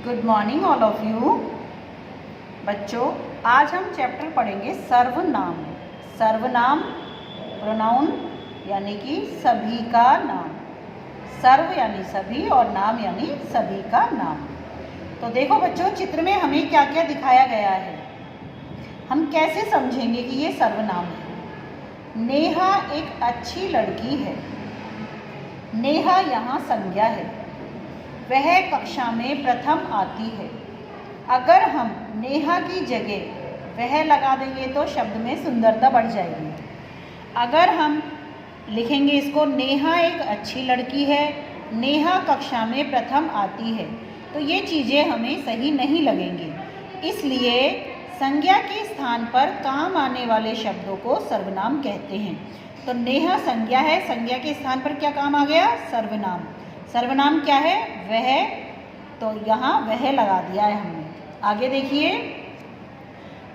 Good morning all of you. बच्चों, आज हम चैप्टर पढ़ेंगे सर्वनाम। सर्वनाम प्रोनाउन यानी कि सभी का नाम। सर्व यानी सभी और नाम यानी सभी का नाम। तो देखो बच्चों, चित्र में हमें क्या क्या दिखाया गया है, हम कैसे समझेंगे कि ये सर्वनाम है। नेहा एक अच्छी लड़की है। नेहा यहाँ संज्ञा है। वह कक्षा में प्रथम आती है। अगर हम नेहा की जगह वह लगा देंगे तो शब्द में सुंदरता बढ़ जाएगी। अगर हम लिखेंगे इसको, नेहा एक अच्छी लड़की है, नेहा कक्षा में प्रथम आती है, तो ये चीज़ें हमें सही नहीं लगेंगी। इसलिए संज्ञा के स्थान पर काम आने वाले शब्दों को सर्वनाम कहते हैं। तो नेहा संज्ञा है, संज्ञा के स्थान पर क्या काम आ गया? सर्वनाम। सर्वनाम क्या है? वह, तो यहाँ वह लगा दिया है हमने। आगे देखिए,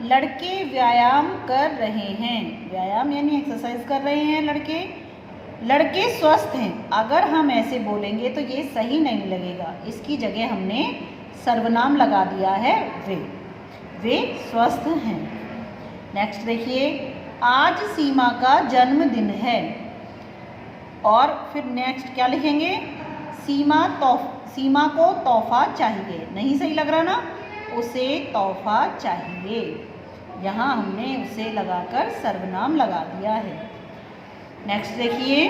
लड़के व्यायाम कर रहे हैं। व्यायाम यानी एक्सरसाइज कर रहे हैं लड़के। लड़के स्वस्थ हैं। अगर हम ऐसे बोलेंगे तो ये सही नहीं लगेगा, इसकी जगह हमने सर्वनाम लगा दिया है वे स्वस्थ हैं। नेक्स्ट देखिए, आज सीमा का जन्मदिन है। और फिर नेक्स्ट क्या लिखेंगे? सीमा को तोहफा चाहिए। नहीं सही लग रहा ना? उसे तोहफा चाहिए। यहाँ हमने उसे लगाकर सर्वनाम लगा दिया है। नेक्स्ट देखिए,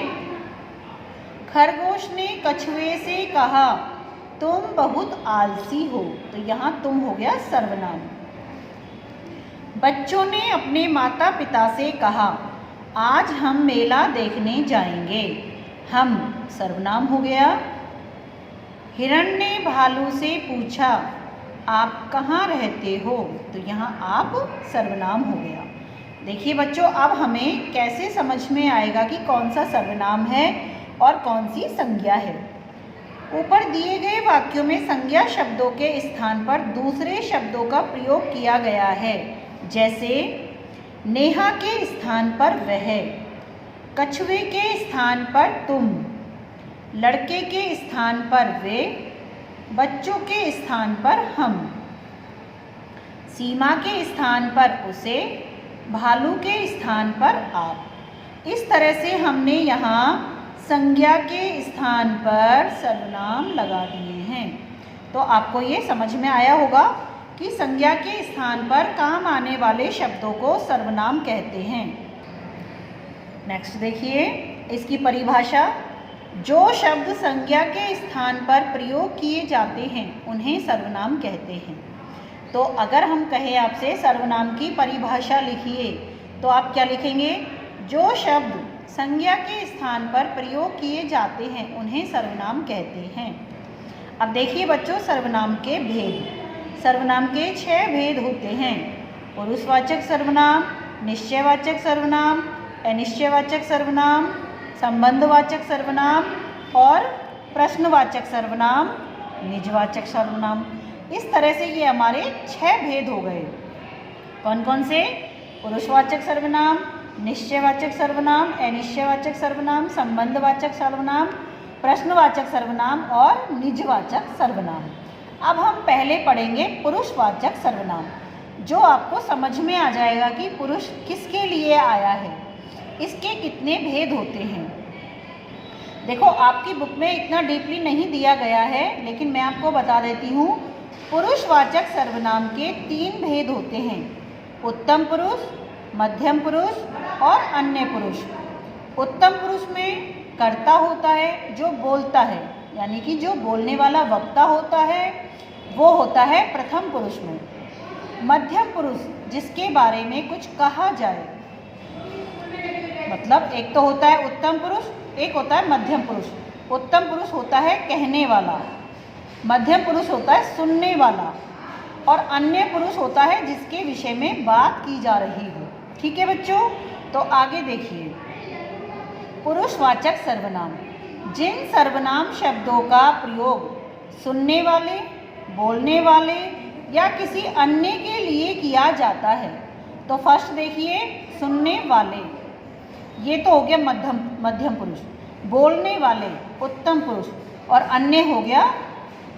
खरगोश ने कछुए से कहा, तुम बहुत आलसी हो। तो यहाँ तुम हो गया सर्वनाम। बच्चों ने अपने माता पिता से कहा, आज हम मेला देखने जाएंगे। हम सर्वनाम हो गया। हिरण ने भालू से पूछा, आप कहाँ रहते हो? तो यहाँ आप सर्वनाम हो गया। देखिए बच्चों, अब हमें कैसे समझ में आएगा कि कौन सा सर्वनाम है और कौन सी संज्ञा है। ऊपर दिए गए वाक्यों में संज्ञा शब्दों के स्थान पर दूसरे शब्दों का प्रयोग किया गया है। जैसे नेहा के स्थान पर वह, कछुए के स्थान पर तुम, लड़के के स्थान पर वे, बच्चों के स्थान पर हम, सीमा के स्थान पर उसे, भालू के स्थान पर आप। इस तरह से हमने यहाँ संज्ञा के स्थान पर सर्वनाम लगा दिए हैं। तो आपको ये समझ में आया होगा कि संज्ञा के स्थान पर काम आने वाले शब्दों को सर्वनाम कहते हैं। नेक्स्ट देखिए, इसकी परिभाषा। जो शब्द संज्ञा के स्थान पर प्रयोग किए जाते हैं उन्हें सर्वनाम कहते हैं। तो अगर हम कहें आपसे सर्वनाम की परिभाषा लिखिए, तो आप क्या लिखेंगे? जो शब्द संज्ञा के स्थान पर प्रयोग किए जाते हैं उन्हें सर्वनाम कहते हैं। अब देखिए बच्चों, सर्वनाम के भेद। सर्वनाम के 6 भेद होते हैं। पुरुषवाचक सर्वनाम, निश्चयवाचक सर्वनाम, अनिश्चयवाचक सर्वनाम, संबंधवाचक सर्वनाम और प्रश्नवाचक सर्वनाम, निजवाचक सर्वनाम। इस तरह से ये हमारे 6 भेद हो गए। कौन कौन से? पुरुषवाचक सर्वनाम, निश्चयवाचक सर्वनाम, अनिश्चयवाचक सर्वनाम, संबंधवाचक सर्वनाम, प्रश्नवाचक सर्वनाम और निजवाचक सर्वनाम। अब हम पहले पढ़ेंगे पुरुषवाचक सर्वनाम, जो आपको समझ में आ जाएगा कि पुरुष किसके लिए आया है, इसके कितने भेद होते हैं। देखो, आपकी बुक में इतना डीपली नहीं दिया गया है, लेकिन मैं आपको बता देती हूँ। पुरुषवाचक सर्वनाम के 3 भेद होते हैं: उत्तम पुरुष, मध्यम पुरुष और अन्य पुरुष। उत्तम पुरुष में कर्ता होता है जो बोलता है, यानी कि जो बोलने वाला वक्ता होता है, वो होता है प्रथम पुरुष में। मध्यम पुरुष जिसके बारे में कुछ कहा जाए, मतलब एक तो होता है उत्तम पुरुष, एक होता है मध्यम पुरुष। उत्तम पुरुष होता है कहने वाला, मध्यम पुरुष होता है सुनने वाला और अन्य पुरुष होता है जिसके विषय में बात की जा रही हो। ठीक है बच्चों, तो आगे देखिए। पुरुषवाचक सर्वनाम, जिन सर्वनाम शब्दों का प्रयोग सुनने वाले, बोलने वाले या किसी अन्य के लिए किया जाता है। तो फर्स्ट देखिए, सुनने वाले, ये तो हो गया मध्यम पुरुष। बोलने वाले उत्तम पुरुष और अन्य हो गया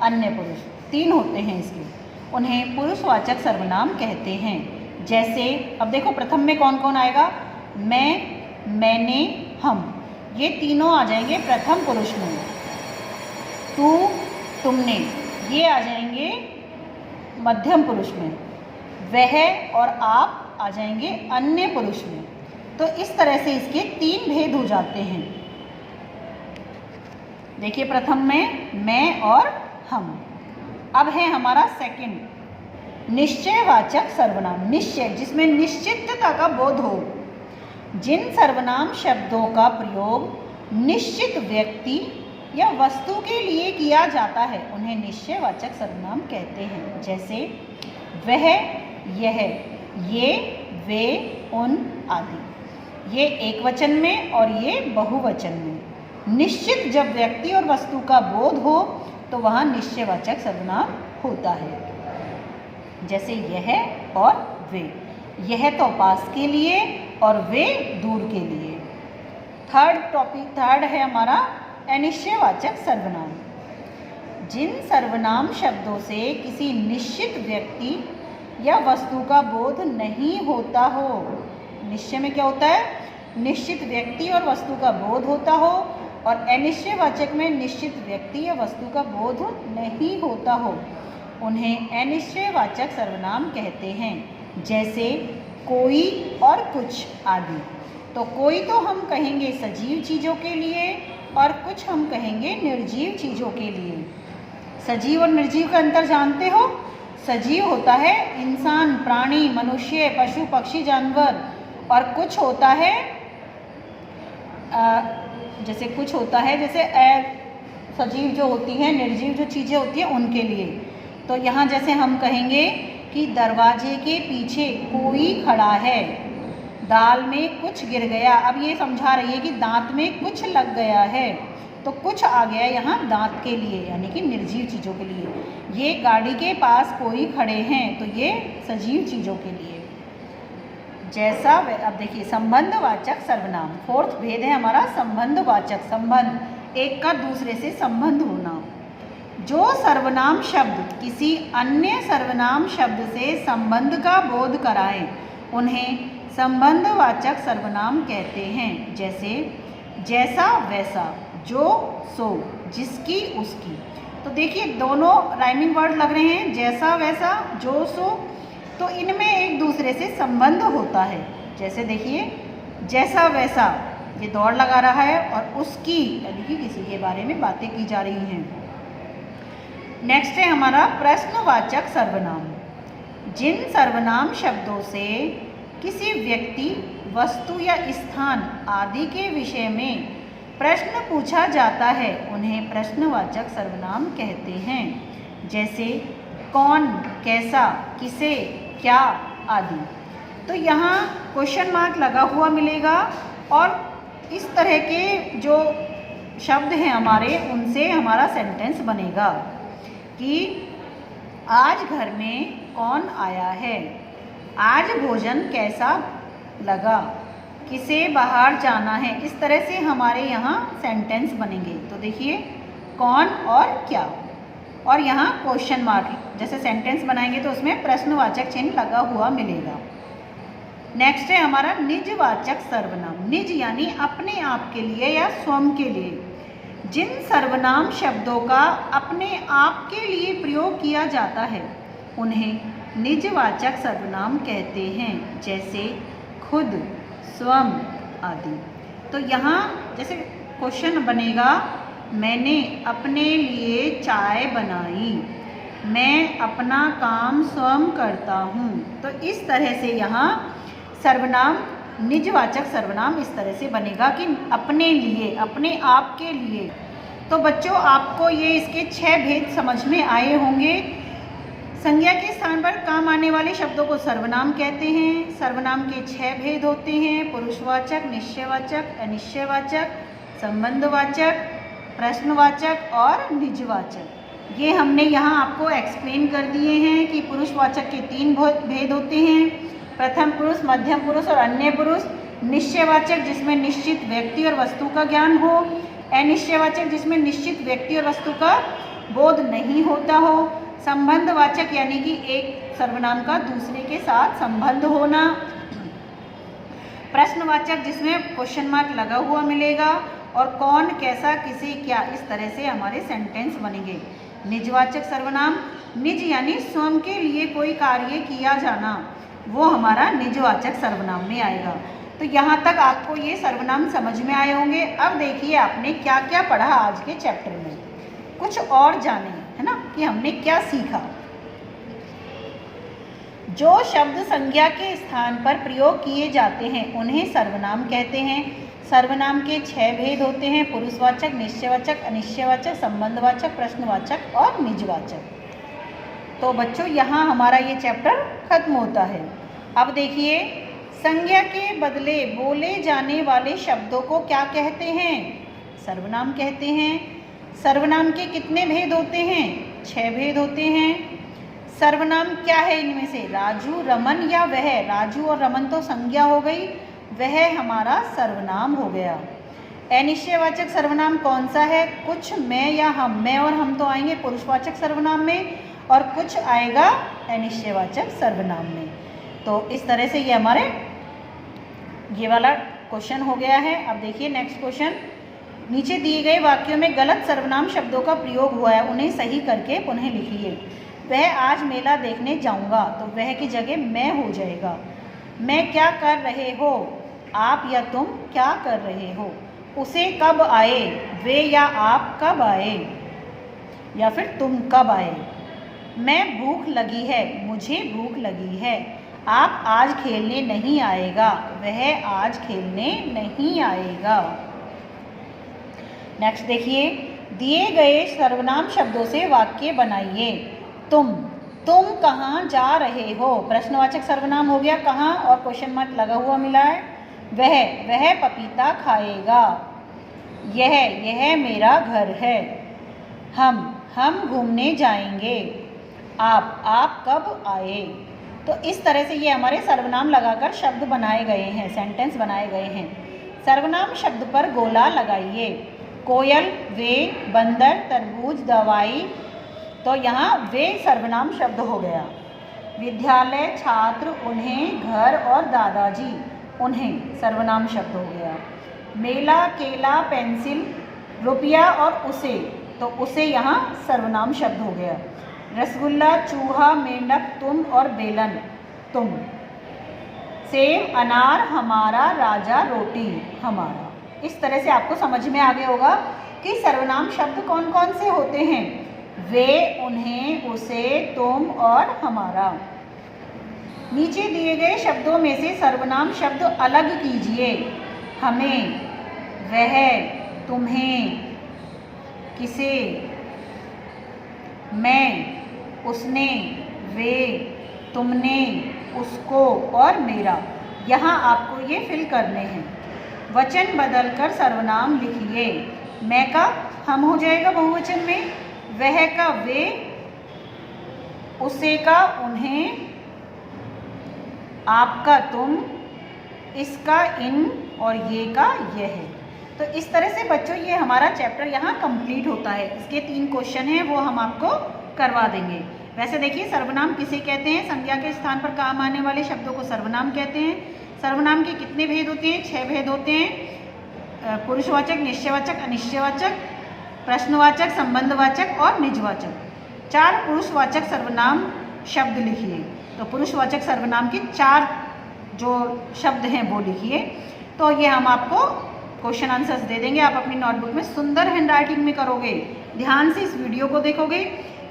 अन्य पुरुष। 3 होते हैं इसके, उन्हें पुरुषवाचक सर्वनाम कहते हैं। जैसे अब देखो प्रथम में कौन कौन आएगा, मैं, मैंने, हम, ये तीनों आ जाएंगे प्रथम पुरुष में। तू, तुमने, ये आ जाएंगे मध्यम पुरुष में। वह और आप आ जाएंगे अन्य पुरुष में। तो इस तरह से इसके 3 भेद हो जाते हैं। देखिए प्रथम में मैं और हम। अब है हमारा सेकंड, निश्चयवाचक सर्वनाम। निश्चय जिसमें निश्चितता का बोध हो। जिन सर्वनाम शब्दों का प्रयोग निश्चित व्यक्ति या वस्तु के लिए किया जाता है उन्हें निश्चयवाचक सर्वनाम कहते हैं। जैसे वह, यह, ये, वे, उन आदि। ये एक वचन में और ये बहुवचन में। निश्चित जब व्यक्ति और वस्तु का बोध हो तो वहाँ निश्चयवाचक सर्वनाम होता है। जैसे यह और वे। यह तो पास के लिए और वे दूर के लिए। थर्ड है हमारा अनिश्चयवाचक सर्वनाम। जिन सर्वनाम शब्दों से किसी निश्चित व्यक्ति या वस्तु का बोध नहीं होता हो। निश्चय में क्या होता है, निश्चित व्यक्ति और वस्तु का बोध होता हो, और अनिश्चयवाचक में निश्चित व्यक्ति या वस्तु का बोध नहीं होता हो, उन्हें अनिश्चयवाचक सर्वनाम कहते हैं। जैसे कोई और कुछ आदि। तो कोई तो हम कहेंगे सजीव चीज़ों के लिए और कुछ हम कहेंगे निर्जीव चीज़ों के लिए। सजीव और निर्जीव का अंतर जानते हो? सजीव होता है इंसान, प्राणी, मनुष्य, पशु, पक्षी, जानवर, और कुछ होता है जैसे सजीव जो होती हैं, निर्जीव जो चीज़ें होती हैं उनके लिए। तो यहाँ जैसे हम कहेंगे कि दरवाजे के पीछे कोई खड़ा है, दाल में कुछ गिर गया। अब ये समझा रही है कि दांत में कुछ लग गया है, तो कुछ आ गया यहाँ दांत के लिए, यानी कि निर्जीव चीज़ों के लिए। ये गाड़ी के पास कोई खड़े हैं, तो ये सजीव चीज़ों के लिए। जैसा अब देखिए संबंधवाचक सर्वनाम। फोर्थ भेद है हमारा संबंधवाचक। संबंध, एक का दूसरे से संबंध होना। जो सर्वनाम शब्द किसी अन्य सर्वनाम शब्द से संबंध का बोध कराएं उन्हें संबंधवाचक सर्वनाम कहते हैं। जैसे जैसा वैसा, जो सो, जिसकी उसकी। तो देखिए दोनों राइमिंग वर्ड लग रहे हैं, जैसा वैसा, जो सो। तो इनमें एक दूसरे से संबंध होता है। जैसे देखिए जैसा वैसा, ये दौड़ लगा रहा है, और उसकी यानी कि किसी के बारे में बातें की जा रही हैं। नेक्स्ट है हमारा प्रश्नवाचक सर्वनाम। जिन सर्वनाम शब्दों से किसी व्यक्ति, वस्तु या स्थान आदि के विषय में प्रश्न पूछा जाता है उन्हें प्रश्नवाचक सर्वनाम कहते हैं। जैसे कौन, कैसा, किसे, क्या आदि। तो यहाँ क्वेश्चन मार्क लगा हुआ मिलेगा, और इस तरह के जो शब्द हैं हमारे, उनसे हमारा सेंटेंस बनेगा कि आज घर में कौन आया है, आज भोजन कैसा लगा, किसे बाहर जाना है। इस तरह से हमारे यहाँ सेंटेंस बनेंगे। तो देखिए कौन और क्या, और यहाँ क्वेश्चन मार्क। जैसे सेंटेंस बनाएंगे तो उसमें प्रश्नवाचक चिन्ह लगा हुआ मिलेगा। नेक्स्ट है हमारा निजवाचक सर्वनाम। निज यानी अपने आप के लिए या स्वयं के लिए। जिन सर्वनाम शब्दों का अपने आप के लिए प्रयोग किया जाता है उन्हें निजवाचक सर्वनाम कहते हैं। जैसे खुद, स्वयं आदि। तो यहाँ जैसे क्वेश्चन बनेगा, मैंने अपने लिए चाय बनाई, मैं अपना काम स्वयं करता हूँ। तो इस तरह से यहाँ सर्वनाम, निजवाचक सर्वनाम इस तरह से बनेगा कि अपने लिए, अपने आप के लिए। तो बच्चों आपको ये इसके 6 भेद समझ में आए होंगे। संज्ञा के स्थान पर काम आने वाले शब्दों को सर्वनाम कहते हैं। सर्वनाम के 6 भेद होते हैं, पुरुषवाचक, निश्चयवाचक, अनिश्चयवाचक, संबंधवाचक, प्रश्नवाचक और निजवाचक। ये हमने यहाँ आपको एक्सप्लेन कर दिए हैं कि पुरुषवाचक के 3 भेद होते हैं, प्रथम पुरुष, मध्यम पुरुष और अन्य पुरुष। निश्चयवाचक जिसमें निश्चित व्यक्ति और वस्तु का ज्ञान हो, अनिश्चयवाचक जिसमें निश्चित व्यक्ति और वस्तु का बोध नहीं होता हो, संबंधवाचक यानी कि एक सर्वनाम का दूसरे के साथ संबंध होना। प्रश्नवाचक जिसमें क्वेश्चन मार्क लगा हुआ मिलेगा। और कौन, कैसा, किसे, क्या, इस तरह से हमारे सेंटेंस बनेंगे। निजवाचक सर्वनाम, निज यानी स्वयं के लिए कोई कार्य किया जाना, वो हमारा निजवाचक सर्वनाम में आएगा। तो यहाँ तक आपको ये सर्वनाम समझ में आए होंगे। अब देखिए आपने क्या क्या पढ़ा आज के चैप्टर में, कुछ और जाने, है ना, कि हमने क्या सीखा। जो शब्द संज्ञा के स्थान पर प्रयोग किए जाते हैं उन्हें सर्वनाम कहते हैं। सर्वनाम के 6 भेद होते हैं: पुरुषवाचक, निश्चयवाचक, अनिश्चयवाचक, संबंधवाचक, प्रश्नवाचक और निजवाचक। तो बच्चों यहाँ हमारा ये चैप्टर खत्म होता है। अब देखिए, संज्ञा के बदले बोले जाने वाले शब्दों को क्या कहते हैं? सर्वनाम कहते हैं। सर्वनाम के कितने भेद होते हैं? 6 भेद होते हैं। सर्वनाम क्या है इनमें से? राजू, रमन या वह। राजू और रमन तो संज्ञा हो गई, वह हमारा सर्वनाम हो गया। अनिश्चयवाचक सर्वनाम कौन सा है? कुछ, मैं या हम। मैं और हम तो आएंगे पुरुषवाचक सर्वनाम में और कुछ आएगा अनिश्चयवाचक सर्वनाम में। तो इस तरह से ये हमारे ये वाला क्वेश्चन हो गया है। अब देखिए नेक्स्ट क्वेश्चन। नीचे दिए गए वाक्यों में गलत सर्वनाम शब्दों का प्रयोग हुआ है, उन्हें सही करके पुनः लिखिए। वह आज मेला देखने जाऊंगा, तो वह की जगह मैं हो जाएगा। मैं क्या कर रहे हो? आप या तुम क्या कर रहे हो? उसे कब आए? वे या आप कब आए? या फिर तुम कब आए? मैं भूख लगी है, मुझे भूख लगी है। आप आज खेलने नहीं आएगा, वह आज खेलने नहीं आएगा। नेक्स्ट देखिए, दिए गए सर्वनाम शब्दों से वाक्य बनाइए। तुम कहाँ जा रहे हो? प्रश्नवाचक सर्वनाम हो गया कहाँ, और क्वेश्चन मार्क लगा हुआ मिला है। वह पपीता खाएगा। यह मेरा घर है। हम घूमने जाएंगे। आप कब आए? तो इस तरह से ये हमारे सर्वनाम लगाकर शब्द बनाए गए हैं, सेंटेंस बनाए गए हैं। सर्वनाम शब्द पर गोला लगाइए। कोयल, वे, बंदर, तरबूज, दवाई। तो यहाँ वे सर्वनाम शब्द हो गया। विद्यालय, छात्र, उन्हें, घर और दादाजी, उन्हें सर्वनाम शब्द हो गया। मेला, केला, पेंसिल, रुपया और उसे, तो उसे यहाँ सर्वनाम शब्द हो गया। रसगुल्ला, चूहा, मेंढक, तुम और बेलन, तुम। सेब, अनार, हमारा, राजा, रोटी, हमारा। इस तरह से आपको समझ में आ गया होगा कि सर्वनाम शब्द कौन कौन से होते हैं। वे, उन्हें, उसे, तुम और हमारा। नीचे दिए गए शब्दों में से सर्वनाम शब्द अलग कीजिए। हमें, वह, तुम्हें, किसे, मैं, उसने, वे, तुमने, उसको और मेरा। यहाँ आपको ये फिल करने हैं। वचन बदलकर सर्वनाम लिखिए। मैं का हम हो जाएगा बहुवचन में, वह का वे, उसे का उन्हें, आपका तुम, इसका इन और ये का यह। तो इस तरह से बच्चों ये हमारा चैप्टर यहाँ कंप्लीट होता है। इसके 3 क्वेश्चन हैं, वो हम आपको करवा देंगे। वैसे देखिए, सर्वनाम किसे कहते हैं? संज्ञा के स्थान पर काम आने वाले शब्दों को सर्वनाम कहते हैं। सर्वनाम के कितने भेद होते हैं? 6 भेद होते हैं। पुरुषवाचक, निश्चयवाचक, अनिश्चयवाचक, प्रश्नवाचक, संबंधवाचक और निजवाचक। 4 पुरुषवाचक सर्वनाम शब्द लिखिए। तो पुरुषवाचक सर्वनाम के 4 जो शब्द हैं वो लिखिए। तो ये हम आपको क्वेश्चन आंसर्स दे देंगे, आप अपनी नोटबुक में सुंदर हैंडराइटिंग में करोगे। ध्यान से इस वीडियो को देखोगे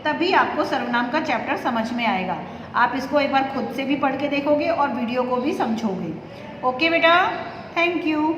तभी आपको सर्वनाम का चैप्टर समझ में आएगा। आप इसको एक बार खुद से भी पढ़ के देखोगे और वीडियो को भी समझोगे। ओके बेटा, थैंक यू।